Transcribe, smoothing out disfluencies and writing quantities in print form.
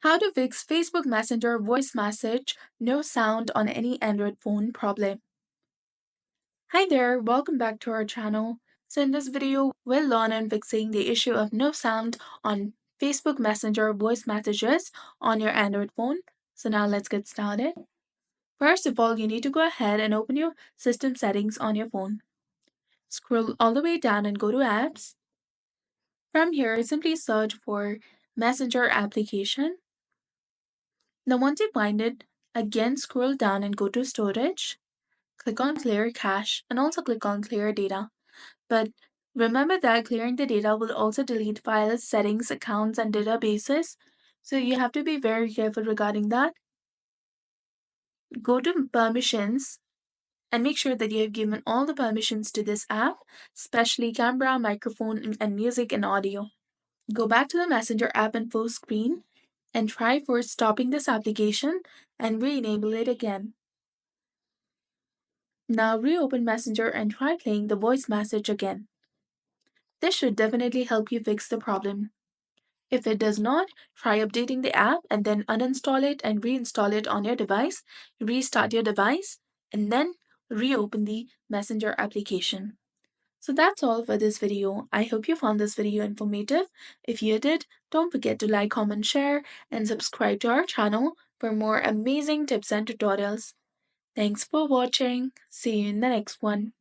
How to fix Facebook Messenger voice message no sound on any Android phone problem. Hi there, welcome back to our channel. So in this video, we'll learn on fixing the issue of no sound on Facebook Messenger voice messages on your Android phone. So now let's get started. First of all, you need to go ahead and open your system settings on your phone. Scroll all the way down and go to apps. From here, simply search for Messenger application. Now once you find it, again scroll down and go to storage. Click on clear cache and also click on clear data. But remember that clearing the data will also delete files, settings, accounts, and databases. So you have to be very careful regarding that. Go to permissions and make sure that you have given all the permissions to this app, especially camera, microphone, and music and audio. Go back to the Messenger app and full screen and try for stopping this application and re-enable it again. Now reopen Messenger and try playing the voice message again. This should definitely help you fix the problem. If it does not, try updating the app and then uninstall it and reinstall it on your device, restart your device, and then reopen the Messenger application. So that's all for this video. I hope you found this video informative. If you did, don't forget to like, comment, share, and subscribe to our channel for more amazing tips and tutorials. Thanks for watching. See you in the next one.